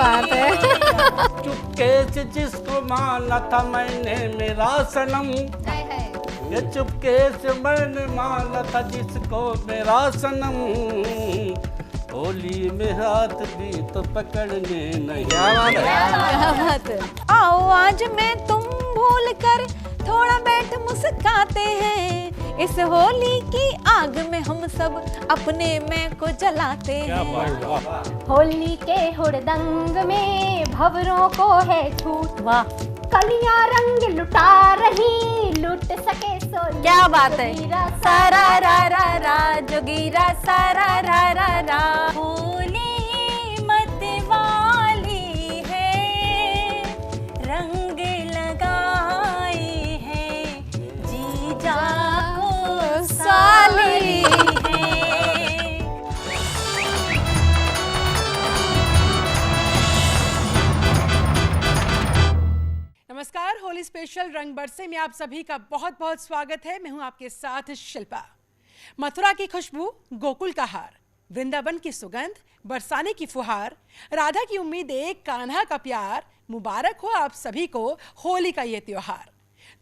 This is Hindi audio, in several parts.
बात है। चुपके से जिसको माना था मैंने मेरा सनम, ये चुपके से मैंने माना था जिसको मेरा सनम, होली में हाथ भी तो पकड़ने नहीं। क्या बात है। आओ आज मैं तुम भूल कर थोड़ा बैठ मुस्काते हैं, इस होली की आग में हम सब अपने मैं को जलाते हैं। होली के हुड़दंग में भंवरों को है छूट, वाह कलियां रंग लुटा रही, लुट सके सो क्या बात है। जोगीरा सारा रा रा रा जोगीरा सारा रा रा रा। होली मत वाली है, रंग लगाई है, जीजा को साली है। नमस्कार, होली स्पेशल रंग बरसे में आप सभी का बहुत बहुत स्वागत है। मैं हूं आपके साथ शिल्पा। मथुरा की खुशबू, गोकुल का हार, वृंदावन की सुगंध, बरसाने की फुहार, राधा की उम्मीद, एक कान्हा का प्यार, मुबारक हो आप सभी को होली का ये त्योहार।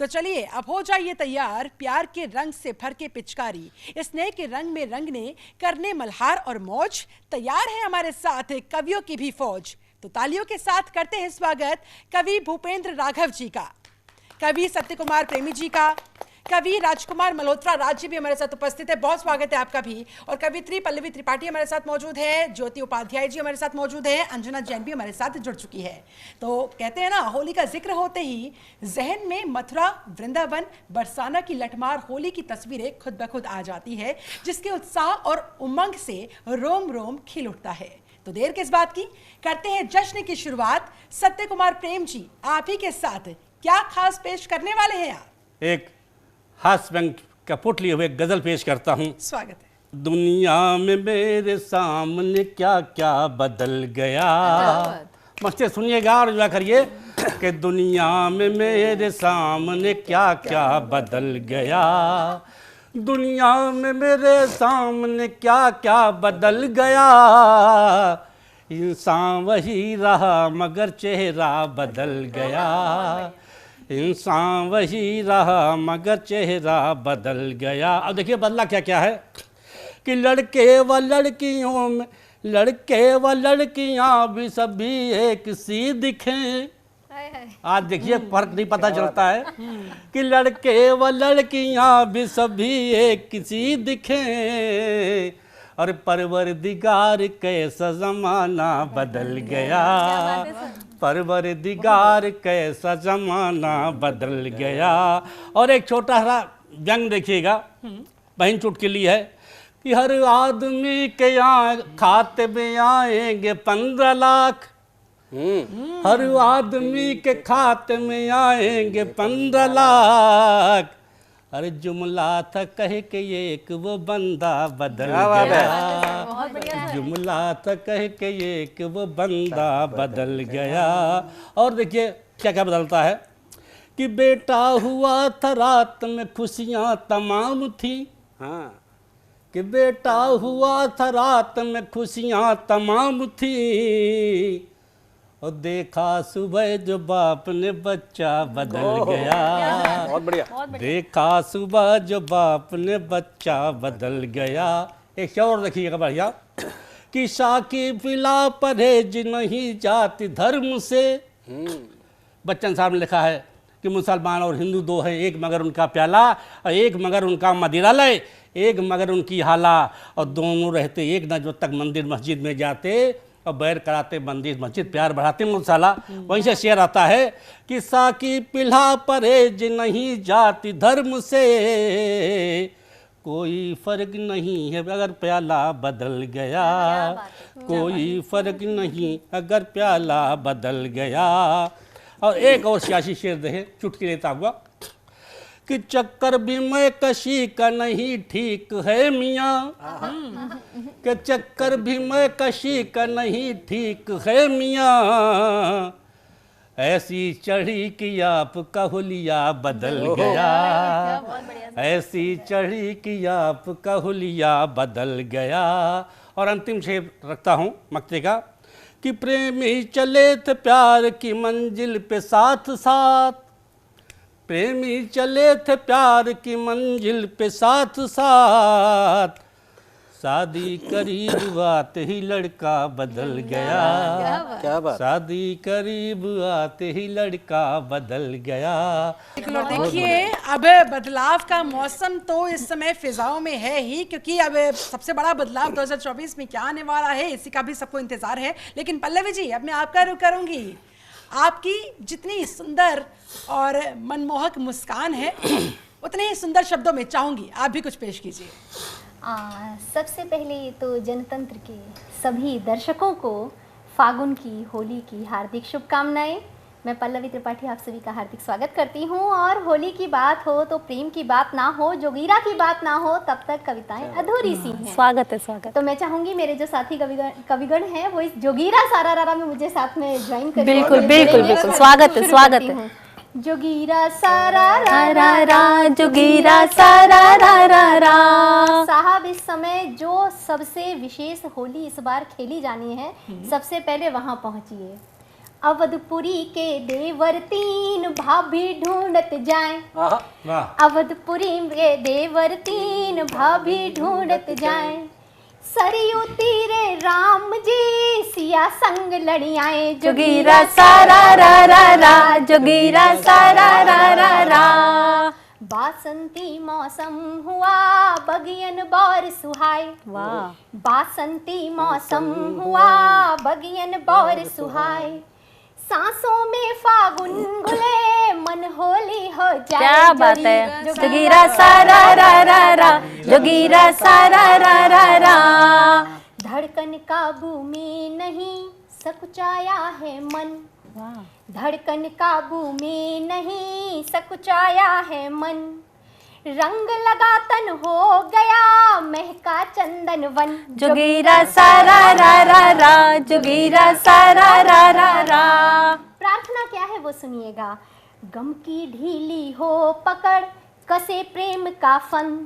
तो चलिए अब हो जाइए तैयार, प्यार के रंग से भर के पिचकारी, स्नेह के रंग में रंगने करने मल्हार और मौज। तैयार है हमारे साथ कवियों की भी फौज। तो तालियों के साथ करते हैं स्वागत कवि भूपेंद्र राघव जी का, कवि सत्य कुमार प्रेमी जी का, कवि राजकुमार मल्होत्रा राज जी भी हमारे साथ उपस्थित है, बहुत स्वागत है आपका भी। और कवित्री पल्लवी त्रिपाठी हमारे साथ मौजूद है, ज्योति उपाध्याय जी हमारे साथ मौजूद है, अंजना जैन भी हमारे साथ जुड़ चुकी है। तो कहते हैं ना, होली का जिक्र होते ही जहन में मथुरा, वृंदावन, बरसाना की लठमार होली की तस्वीरें खुद ब खुद आ जाती है, जिसके उत्साह और उमंग से रोम रोम खिल उठता है। तो देर किस बात की, करते हैं जश्न की शुरुआत। सत्य कुमार प्रेम जी, आप ही के साथ क्या खास पेश करने वाले हैं आप? एक हास्य व्यंग का पुट लिए हुए गजल पेश करता हूँ। स्वागत है। दुनिया में मेरे सामने क्या क्या बदल गया, मस्ते सुनिएगा और जो करिए कि दुनिया में मेरे सामने क्या क्या बदल गया, दुनिया में मेरे सामने क्या क्या बदल गया, इंसान वही रहा मगर चेहरा बदल गया, इंसान वही रहा मगर चेहरा बदल गया। अब देखिए बदला क्या क्या है कि लड़के व लड़कियों में, लड़के व लड़कियां भी सभी एक सी दिखें। आज देखिए फर्क नहीं पता चलता है कि लड़के व लड़कियां भी सभी एक सी दिखें, और परवरदिगार कैसा जमाना बदल गया, परवरदिगार कैसा जमाना बदल गया। और एक छोटा सा व्यंग देखिएगा, बहन चुटकुली है कि हर आदमी के यहाँ खाते में आएंगे 15 लाख, हर आदमी के खाते में आएंगे 15 लाख, अरे जुमला था कह के एक वो बंदा बदल गया, जुमला था कह के एक वो बंदा बदल गया। और देखिए क्या क्या बदलता है कि बेटा हुआ था रात में खुशियाँ तमाम थी, हाँ कि बेटा हुआ था रात में खुशियाँ तमाम थी, और देखा सुबह जो बाप ने बच्चा बदल गया, बहुत बढ़िया, देखा सुबह जो बाप ने बच्चा बदल गया। एक और देखिएगा बढ़िया कि साकी पिला परहेज नहीं जाति धर्म से, बच्चन साहब ने लिखा है कि मुसलमान और हिंदू दो हैं, एक मगर उनका प्याला और एक मगर उनका मदिरालय, एक मगर उनकी हाला, और दोनों रहते एक न जो तक मंदिर मस्जिद में जाते और बैर कराते मंदिर मस्जिद, प्यार बढ़ाते मौसाला। वहीं से शेर आता है कि साकी पिल्हा परहेज नहीं जाति धर्म से, कोई फर्क नहीं है अगर प्याला बदल गया, कोई फर्क नहीं अगर प्याला बदल गया। और एक और सियासी शेर देखे चुटकी लेता हुआ कि चक्कर भी मैं कशी का नहीं ठीक है मियाँ, कि चक्कर भी मैं कशी का नहीं ठीक है मियाँ, ऐसी चढ़ी कि आपका हुलिया बदल गया, ऐसी चढ़ी कि आपका हुलिया बदल गया। और अंतिम शेर रखता हूँ मक्ते का कि प्रेमी चले थे प्यार की मंजिल पे साथ साथ, प्रेमी चले थे प्यार की मंजिल पे साथ साथ, शादी करीब आते ही लड़का बदल गया, क्या बात। शादी करीब आते ही लड़का बदल गया। बिल्कुल, और देखिए अब बदलाव का मौसम तो इस समय फिजाओं में है ही, क्योंकि अब सबसे बड़ा बदलाव 2024 में क्या आने वाला है इसी का भी सबको इंतजार है। लेकिन पल्लवी जी, अब मैं आपका रुख करूंगी। आपकी जितनी सुंदर और मनमोहक मुस्कान है उतने ही सुंदर शब्दों में चाहूंगी आप भी कुछ पेश कीजिए। सबसे पहले तो जनतंत्र के सभी दर्शकों को फागुन की, होली की हार्दिक शुभकामनाएं। मैं पल्लवी त्रिपाठी आप सभी का हार्दिक स्वागत करती हूँ। और होली की बात हो तो प्रेम की बात ना हो, जोगीरा की बात ना हो, तब तक कविताएं अधूरी सी हैं। स्वागत है, स्वागत। तो मैं चाहूंगी मेरे जो साथी कविगण हैं वो इस जोगीरा सारा रारा में मुझे साथ में ज्वाइन करें। बिल्कुल बिल्कुल बिल्कुल, स्वागत है, स्वागत है। जोगीरा सारा रा रा रा, जोगीरा सारा रा रा रा। साहब, इस समय जो सबसे विशेष होली इस बार खेली जानी है, सबसे पहले वहां पहुंचिए। अवधपुरी के देवर तीन भाभी ढूंढत जाएं, वाह। अवधपुरी के देवर तीन भाभी ढूंढत जाएं, सरयू तीरे राम जी सिया संग लड़ी आए। जोगीरा सारा रा रा रा, जोगीरा सारा रा रा रा। बासंती मौसम हुआ बगियन बौर सुहाए, वाह। बासंती मौसम हुआ बगियन बौर सुहाए, सांसों में फागुन घुले मन होली हो जाए। क्या बात है। जोगीरा सारा रा रा रा, जोगीरा सारा रा रा रा। धड़कन काबू में नहीं सकुचाया है मन, धड़कन काबू में नहीं सकुचाया है मन, रंग लगा तन हो गया महका चंदन वन। जोगीरा सारा रा रा रा, जोगीरा सारा रा रा रा। प्रार्थना क्या है वो सुनिएगा। गम की ढीली हो पकड़ कसे प्रेम का फन,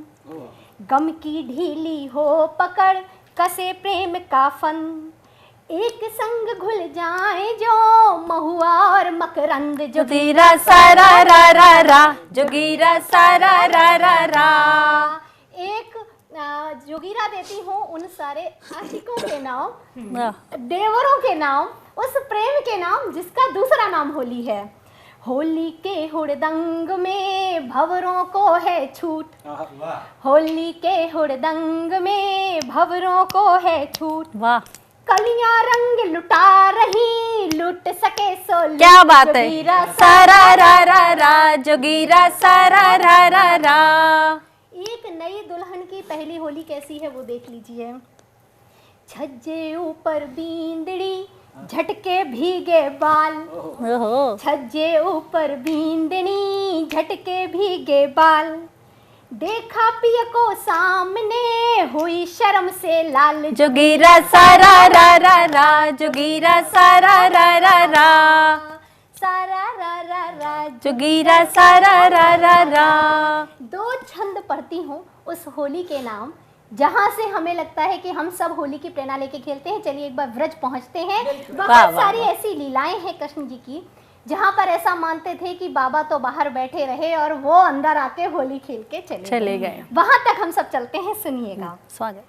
गम की ढीली हो पकड़ कसे प्रेम का फन, एक संग घुल जाए जो महुआ और मकरंद। जोगीरा सारा रा रा रा, जोगीरा सारा रा रा रा। एक जोगीरा देती हूँ उन सारे आशिकों के नाम, देवरों के नाम, उस प्रेम के नाम जिसका दूसरा नाम होली है। होली के हुड़दंग में भंवरों को है छूट, होली के हुड़दंग में भंवरों को है छूट, वाह। कलियां रंग लुटा रही लुट सके सो लूट। क्या बात है। जोगीरा सारा रा रा रा, जोगीरा सारा रा रा रा। एक नई दुल्हन की पहली होली कैसी है वो देख लीजिए। छज्जे ऊपर बींदड़ी झटके भीगे बाल, छज्जे ऊपर बींदनी झटके भीगे बाल, देखा पिया को सामने हुई शर्म से लाल। जोगीरा सारा रा रा रा, जोगीरा सारा रा रा रा। सारा रा रा रा, जोगीरा सारा रा रा रा। दो छंद पढ़ती हूँ उस होली के नाम, जहाँ से हमें लगता है कि हम सब होली की प्रेरणा लेके खेलते हैं। चलिए एक बार व्रज पहुँचते हैं। बहुत सारी ऐसी लीलाएं हैं कृष्ण जी की जहाँ पर ऐसा मानते थे कि बाबा तो बाहर बैठे रहे और वो अंदर आके होली खेल के चले गए। वहां तक हम सब चलते हैं, सुनिएगा। स्वागत।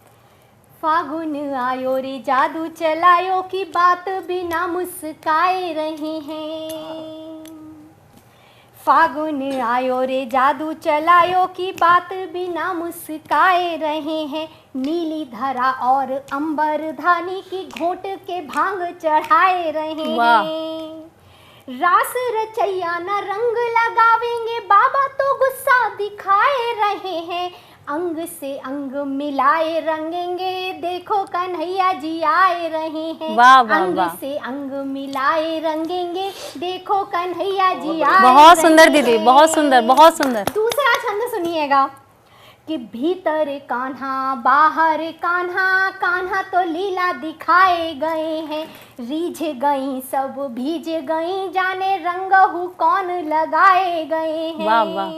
फागुन आयो रे जादू चलायो की बात बिना मुस्काए रहे हैं, फागुन आयो रे जादू चलायो की बात बिना मुस्काए रहे हैं, नीली धरा और अंबर धानी की घोट के भांग चढ़ाए रहे हैं, रास रचैया न रंग लगावेंगे बाबा तो गुस्सा दिखाए रहे हैं, अंग से अंग मिलाए रंगेंगे देखो कन्हैया जी आए रहे हैं। वाह वाह अंग वाह। से अंग मिलाए रंगेंगे देखो कन्हैया जी आए। बहुत सुंदर दीदी, बहुत सुंदर, बहुत सुंदर। दूसरा छंद सुनिएगा कि भीतर कान्हा बाहर कान्हा, कान्हा तो लीला दिखाए गए हैं, रीझ गई सब भीज गई जाने रंगहू कौन लगाए गए हैं। वाह वाह।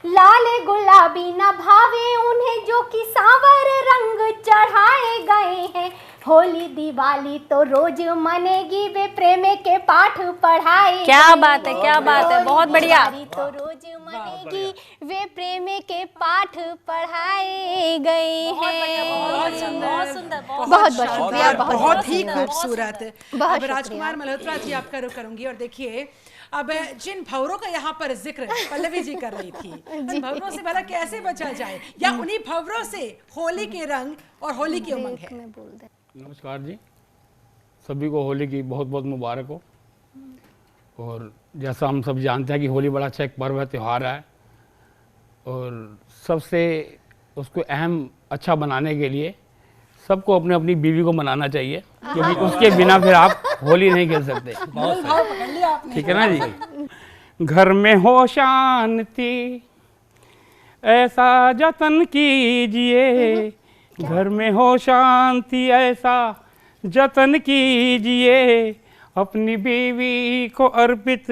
लाल गुलाबी न भावे उन्हें जो कि सांवर रंग चढ़ाए गए हैं, होली दिवाली तो रोज मनेगी, वे प्रेम के पाठ पढ़ाए। क्या बात है, क्या बात है, बहुत बढ़िया। दिवाली तो रोज मनेगी, वे प्रेम के पाठ पढ़ाए गए हैं। बहुत सुंदर, बहुत बहुत शानदार, शुक्रिया, बहुत ही सुंदर। खूबसूरत। बहुत अब शुक्रिया। राजकुमार मल्होत्रा जी आपका रुख करूंगी और देखिए अब जिन भंवरों का यहाँ पर जिक्र पल्लवी जी कर रही थी, उन भंवरों से भला कैसे बचा जाए, या उन्हीं भंवरों से होली के रंग और होली की उमंग है। नमस्कार जी, सभी को होली की बहुत बहुत मुबारक हो। और जैसा हम सब जानते हैं कि होली बड़ा अच्छा एक पर्व है, त्यौहार है, और सबसे उसको अहम अच्छा बनाने के लिए सबको अपने अपनी बीवी को मनाना चाहिए, क्योंकि उसके बिना फिर आप होली नहीं खेल सकते। मूल भाव पकड़ लिया आपने। ठीक है ना जी। घर में हो शांति ऐसा जतन कीजिए, घर में हो शांति ऐसा जतन कीजिए, अपनी बीवी को अर्पित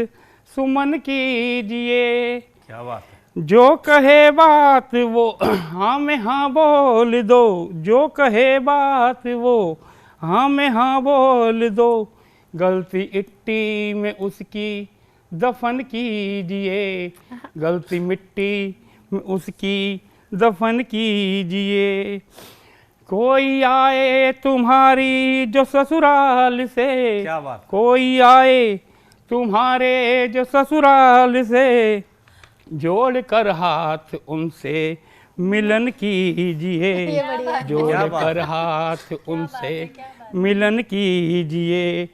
सुमन कीजिए। क्या बात है। जो कहे बात वो हाँ में हाँ बोल दो, जो कहे बात वो हाँ में हाँ बोल दो, गलती इट्टी में उसकी दफन कीजिए, गलती मिट्टी में उसकी दफन कीजिए। कोई आए तुम्हारी जो ससुराल से, क्या बात। कोई आए तुम्हारे जो ससुराल से, जोड़ कर हाथ उनसे मिलन कीजिए, जोड़ कर हाथ उनसे मिलन कीजिए।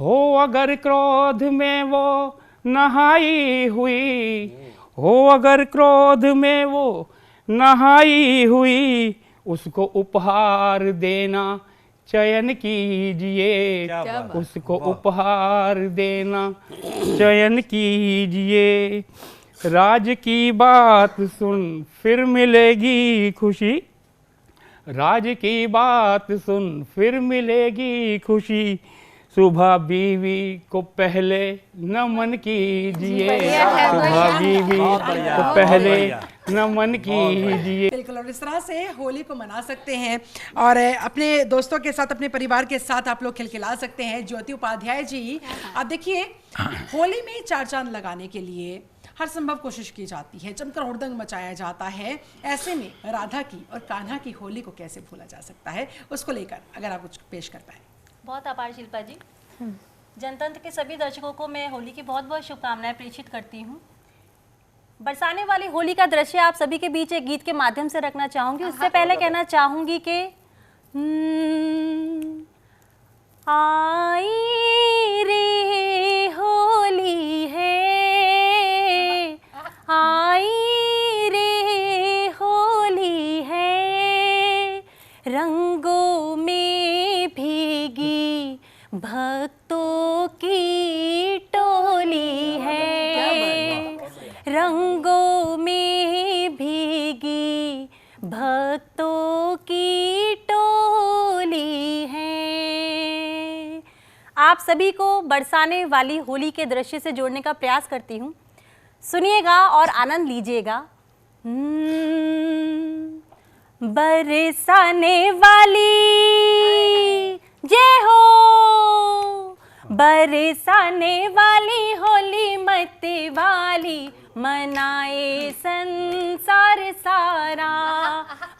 हो अगर क्रोध में वो नहाई हुई, हो अगर क्रोध में वो नहाई हुई, उसको उपहार देना चयन कीजिए, उसको उपहार देना चयन कीजिए। राज की बात सुन फिर मिलेगी खुशी, राज की बात सुन फिर मिलेगी खुशी, सुबह बीवी को पहले नमन कीजिए, सुबह बीवी को पहले नमन कीजिए। बिल्कुल, और इस तरह से होली को मना सकते हैं और अपने दोस्तों के साथ, अपने परिवार के साथ आप लोग खिलखिला सकते हैं। ज्योति उपाध्याय जी, आप देखिए होली में चार चांद लगाने के लिए हर संभव कोशिश की जाती है, जमकर हुड़दंग मचाया जाता है। ऐसे में राधा की और कान्हा की होली को कैसे भूला जा सकता है, उसको लेकर अगर आप कुछ पेश कर पाए। बहुत आभार शिल्पा जी। जनतंत्र के सभी दर्शकों को मैं होली की बहुत बहुत शुभकामनाएं प्रेषित करती हूँ। बरसाने वाली होली का दृश्य आप सभी के बीच एक गीत के माध्यम से रखना चाहूँगी। उससे पहले कहना चाहूँगी कि आई रे होली है, आई रे होली है, रंगों में भीगी भक्तों की टोली है, रंगों में भीगी भक्तों की टोली है। आप सभी को बरसाने वाली होली के दृश्य से जोड़ने का प्रयास करती हूँ। सुनिएगा और आनंद लीजिएगा। बरसाने वाली जय हो, बरसाने वाली होली मत वाली, मनाए संसार सारा,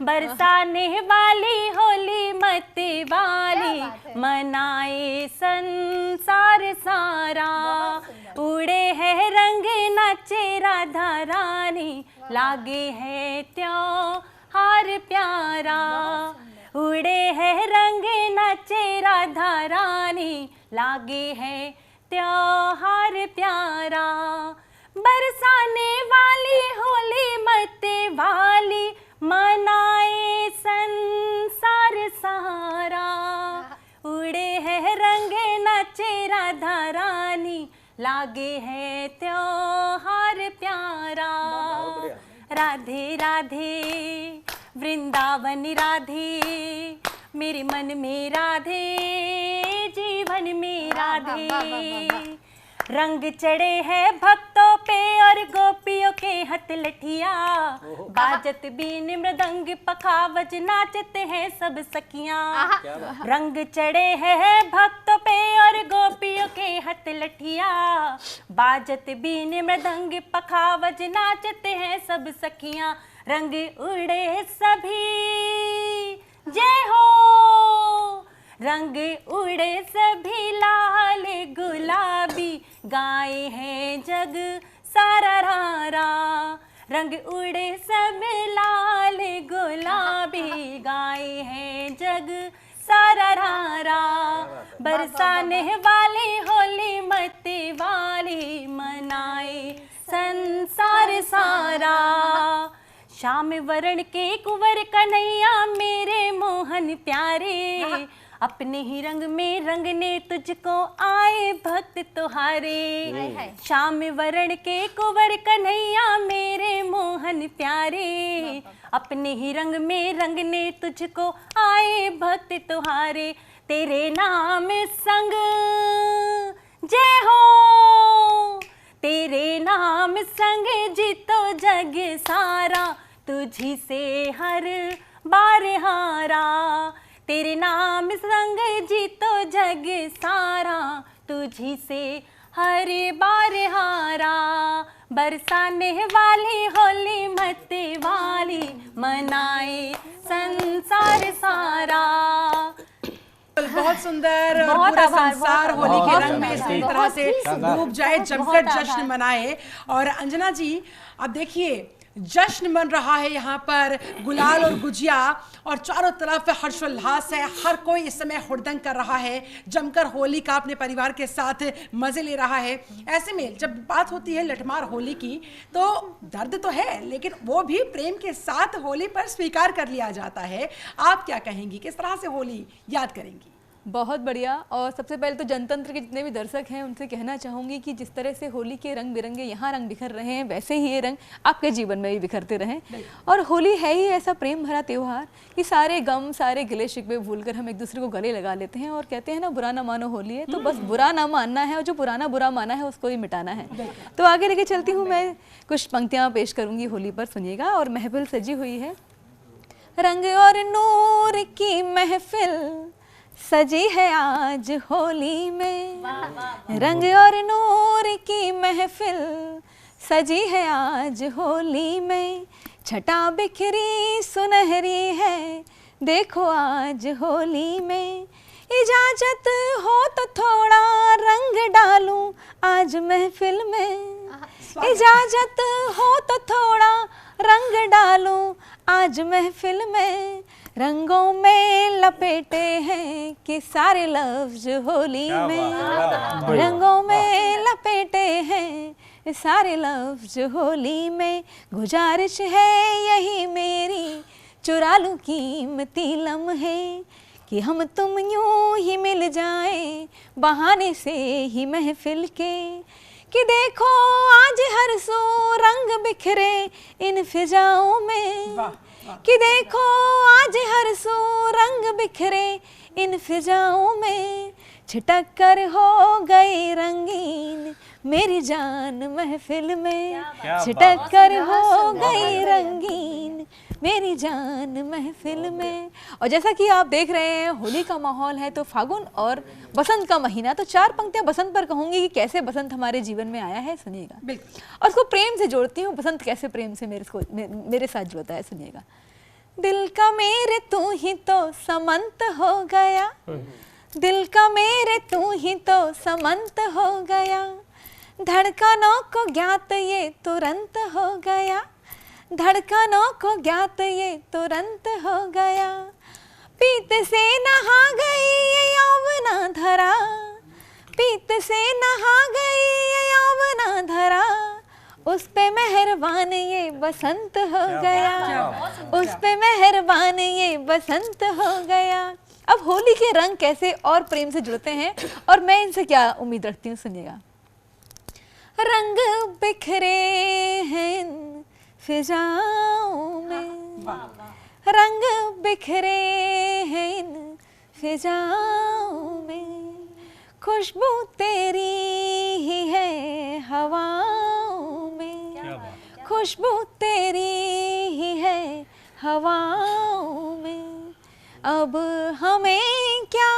बरसाने वाली होली मत वाली, मनाए संसार सारा। उड़े है रंग नाचे राधा रानी, लागे है त्योहार प्यारा, उड़े है रंग नाचे राधा रानी, लागे है त्योहार प्यारा। बरसाने वाली होली मत वाली, मनाए संसार सारा, उड़े है रंग नाचे राधा रानी, लागे है त्योहार प्यारा। राधे राधे वृंदावन राधे, मेरे मन में राधे, जीवन में राधे, रंग चढ़े हैं भक्तों पे पे और गोपियों के हथलठिया, बाजत बीन मृदंग पखावज नाचते हैं सब सखियां। रंग चढ़े हैं भक्तों पे और गोपियों के हथलठिया, बाजत बीन मृदंग पखावज नाचते हैं सब सखियां। रंग उड़े सभी जय हो, रंग उड़े सभी लाल गुलाबी, गाए हैं जग सारा रारा। रंग उड़े सब लाल गुलाबी, गाए हैं जग सारा रारा। बरसाने वाली होली मत वाली, मनाए संसार सारा। श्याम वरण के कुंवर कन्हैया मेरे मोहन प्यारे, अपने ही रंग में रंगने तुझको आए भक्त तुहारे। श्याम वरण के कुंवर कन्हैया मेरे मोहन प्यारे, अपने ही रंग में रंगने तुझको आए भक्त तुहारे। तेरे नाम संग जय हो, तेरे नाम संग जीतो जग सारा, तुझी से हर बार हारा। तेरे नाम संग जीतो जग सारा, तुझी से हर बार हारा। बरसाने वाली होली मत वाली, मनाए संसार सारा। बहुत सुंदर, और बहुत पूरा आभार, संसार बहुत होली के आभार। रंग में इसी बहुत तरह से शानदार। डूब जाए, जमकर बहुत जश्न आभार। मनाए। और अंजना जी, अब देखिए जश्न मन रहा है यहाँ पर, गुलाल और गुजिया, और चारों तरफ हर्षोल्लास है। हर कोई इस समय हुड़दंग कर रहा है, जमकर होली का अपने परिवार के साथ मजे ले रहा है। ऐसे में जब बात होती है लठमार होली की, तो दर्द तो है, लेकिन वो भी प्रेम के साथ होली पर स्वीकार कर लिया जाता है। आप क्या कहेंगी, किस तरह से होली याद करेंगी? बहुत बढ़िया। और सबसे पहले तो जनतंत्र के जितने भी दर्शक हैं उनसे कहना चाहूँगी कि जिस तरह से होली के रंग बिरंगे यहाँ रंग बिखर रहे हैं, वैसे ही ये रंग आपके जीवन में भी बिखरते रहें। और होली है ही ऐसा प्रेम भरा त्यौहार कि सारे गम, सारे गिले शिकवे भूलकर हम एक दूसरे को गले लगा लेते हैं और कहते हैं ना, बुरा ना मानो होली है। तो बस बुरा ना मानना है, और जो पुराना बुरा माना है उसको ही मिटाना है। तो आगे लेके चलती हूँ, मैं कुछ पंक्तियाँ पेश करूँगी होली पर, सुनिएगा। और महफिल सजी हुई है, रंग और नूर की महफिल सजी है आज होली में। रंग और नूर की महफिल सजी है आज होली में। छटा बिखरी सुनहरी है देखो आज होली में। इजाजत हो तो थोड़ा रंग डालूं आज महफिल में। इजाजत हो तो थोड़ा रंग डालूं आज महफिल में। रंगों में लपेटे हैं कि सारे लफ्ज होली में। रंगों में लपेटे हैं सारे लफ्ज होली में। गुजारिश है यही मेरी, चुरा लूं कीमती लम्हे, कि हम तुम यूं ही मिल जाएं बहाने से ही महफिल के। कि देखो आज हर सू रंग बिखरे इन फिजाओं में। कि देखो आज हर सू रंग बिखरे इन फिजाओं में। छिटक कर हो गई रंगीन मेरी जान महफिल में। छिटक कर हो गई रंगीन मेरी जान महफिल में। और जैसा कि आप देख रहे हैं होली का माहौल है, तो फागुन और बसंत का महीना, तो चार पंक्तियां बसंत पर कहूंगी कि कैसे बसंत हमारे जीवन में आया है, सुनिएगा। और उसको प्रेम से जोड़ती हूँ, बसंत कैसे प्रेम से मेरे साथ जुड़ता है, सुनिएगा। दिल का मेरे तू ही तो समंत हो गया। दिल का मेरे तू ही तो समंत हो गया। धड़कनों को ज्ञात ये तुरंत हो गया। धड़कनों को ज्ञात ये तुरंत हो गया। पीत से नहा गई ये यौवना धरा। पीत से नहा गई ये यौवना धरा। उस पे मेहरबान ये बसंत हो गया। उस पे मेहरबान ये बसंत हो गया। अब होली के रंग कैसे और प्रेम से जुड़ते हैं, और मैं इनसे क्या उम्मीद रखती हूँ, सुनिएगा। रंग बिखरे हैं फिजाओं में। रंग बिखरे हैं इन फिजाओं में। खुशबू तेरी ही है हवाओं खुशबू तेरी ही है हवाओं में। अब हमें क्या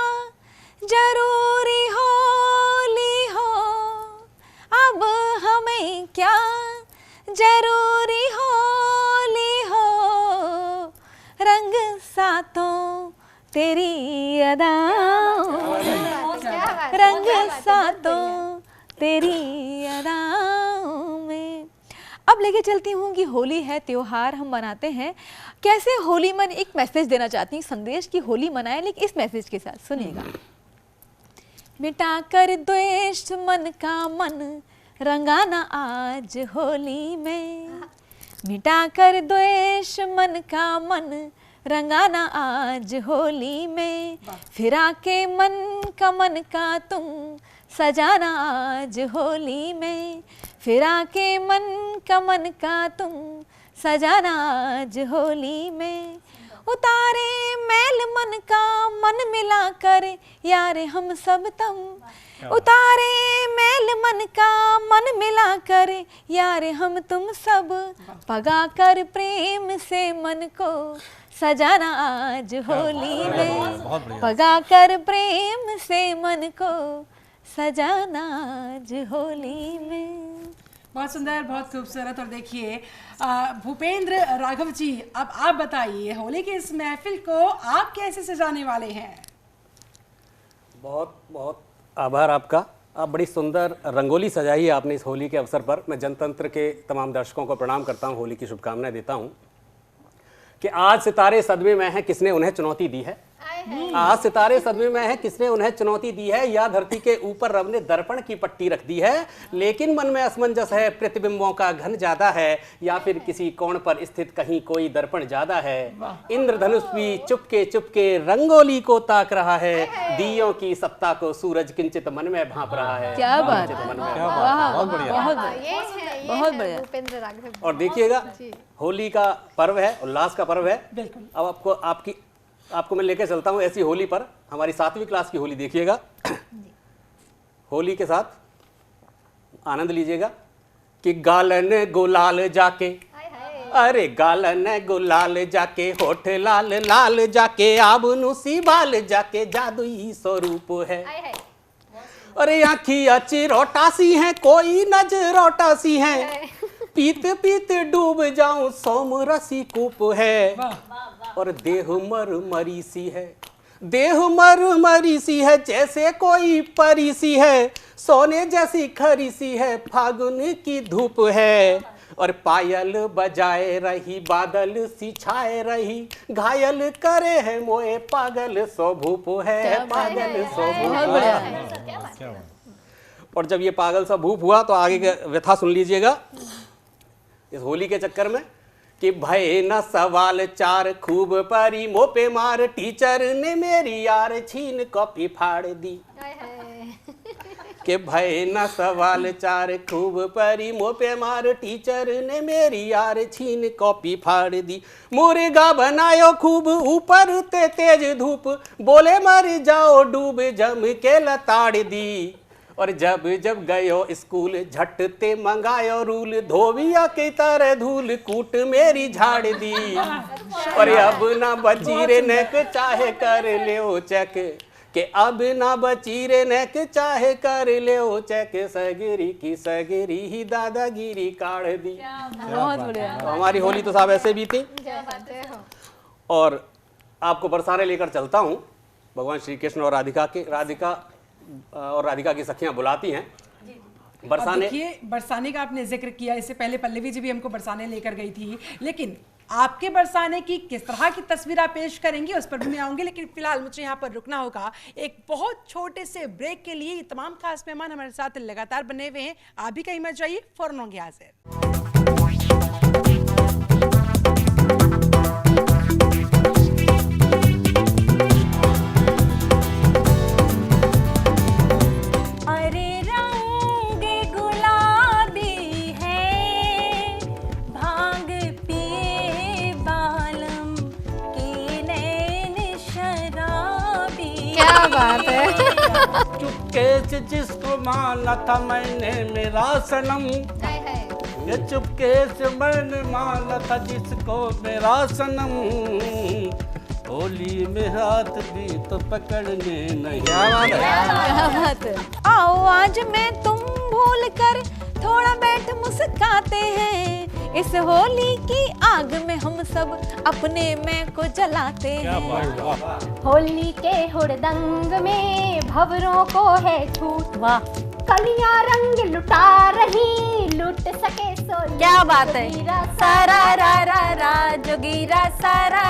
जरूरी होली हो, अब हमें क्या जरूरी होली हो, रंग सातों तेरी अदाओं, रंग सातों तेरी अदाओं में। अब लेके चलती हूँ कि होली है, त्योहार हम मनाते हैं, कैसे होली मन एक मैसेज देना चाहती हूँ, संदेश की होली मनाए, लेकिन इस मैसेज के साथ सुनिएगा। मिटा कर द्वेष मन का मन रंगाना आज होली में, मिटा कर द्वेष मन का मन रंगाना आज होली में, फिर आके मन का तुम सजाना आज होली में, फिर आके मन का तुम सजाना आज होली में। उतारे मैल मन का मन मिला कर यार हम सब तम, उतारे मैल मन का मन मिला कर यार हम तुम सब, पगा कर प्रेम से मन को सजाना आज होली में, पगा कर प्रेम से मन को सजाना आज होली में। बहुत सुंदर, बहुत खूबसूरत। और देखिए भूपेंद्र राघव जी, अब आप बताइए होली की इस महफिल को आप कैसे सजाने वाले हैं? बहुत बहुत आभार आपका। आप बड़ी सुंदर रंगोली सजाई है आपने इस होली के अवसर पर। मैं जनतंत्र के तमाम दर्शकों को प्रणाम करता हूं, होली की शुभकामनाएं देता हूं कि आज सितारे सदमे में हैं, किसने उन्हें चुनौती दी है। आज सितारे सदमे में हैं, किसने उन्हें चुनौती दी है। या धरती के ऊपर रब ने दर्पण की पट्टी रख दी है, लेकिन मन में असमंजस है, प्रतिबिंबों का घन ज्यादा है, या फिर किसी कोण पर स्थित कहीं कोई दर्पण ज्यादा है। इंद्रधनुष भी चुपके चुपके रंगोली को ताक रहा है, दियों की सत्ता को सूरज किंचित मन में भांप रहा है। क्या बात किंचित है, मन में बहुत बढ़िया, बहुत बढ़िया। भूपेंद्र राघव। और देखिएगा, होली का पर्व है, उल्लास का पर्व है। बिल्कुल। अब आपको मैं लेकर चलता हूं ऐसी होली पर। हमारी 7वीं क्लास की होली देखिएगा, होली के साथ आनंद लीजिएगा कि गालन गुलाल जाके, अरे गालन गुलाल जाके, होठ लाल लाल जाके, आबनू सी बाल जाके, जादुई स्वरूप है। अरे आँखियाँ चिरोटा सी है, कोई नजरोटा सी है, पीत पीत डूब जाऊं सोम रसी कूप है। और देह मर मरी सी है, देह मर मरी सी है, जैसे कोई परी सी है, सोने जैसी खरी सी है, फागुन की धूप है। और पायल बजाए रही, बादल सी छाए रही, घायल करे है मोए, पागल सो भूप है, पागल सो भूप है। और जब ये पागल सा भूप हुआ तो आगे का व्यथा सुन लीजिएगा इस होली के चक्कर में कि भय न सवाल चार, खूब परी मोपे मार, टीचर ने मेरी यार छीन कॉपी फाड़ दी। कि भय न सवाल चार, खूब परी मोपे मार, टीचर ने मेरी यार छीन कॉपी फाड़ दी। मुर्गा बनायो खूब ऊपर ते तेज धूप, बोले मर जाओ डूब, जम के लताड़ दी। और जब जब गयो स्कूल, झटते मंगायो रूल, धोबिया की तरह धूल कूट मेरी झाड़ दी। और अब ना बची रे नेक, चाहे कर ले ओ चेक, कि अब ना बची रे नेक, चाहे कर ले ओ चेक, सगरी की सगरी ही दादागिरी काढ़ दी। बहुत बढ़िया। तो हमारी होली तो साहब ऐसे बीती। और आपको बरसाने लेकर चलता हूँ भगवान श्री कृष्ण और राधिका की सखियां बुलाती हैं बरसाने। देखिए, बरसाने का आपने जिक्र किया, इससे पहले पल्लवी जी भी हमको बरसाने लेकर गई थी, लेकिन आपके बरसाने की किस तरह की तस्वीर आप पेश करेंगे उस पर भी मैं आऊंगी। लेकिन फिलहाल मुझे यहाँ पर रुकना होगा एक बहुत छोटे से ब्रेक के लिए। ये तमाम खास मेहमान हमारे साथ लगातार बने हुए हैं, आप भी कहीं मत जाइए, फौरन होंगे हाजिर। बात है। चुपके से जिसको माना था मैंने मेरा सनम, ये चुपके से मैंने माना था जिसको मेरा सनम, होली में हाथ भी तो पकड़ने नहीं। क्या बात है। आओ आज मैं तुम भूल कर थोड़ा बैठ मुस्काते हैं, इस होली की आग में हम सब अपने मैं को जलाते क्या हैं। बात, वाह। होली के हुड़दंग में भंवरों को है छूट, वाह कलियां रंग लुटा रही, लुट सके सो क्या बात है। जोगीरा सारा रा रा रा जोगीरा सारा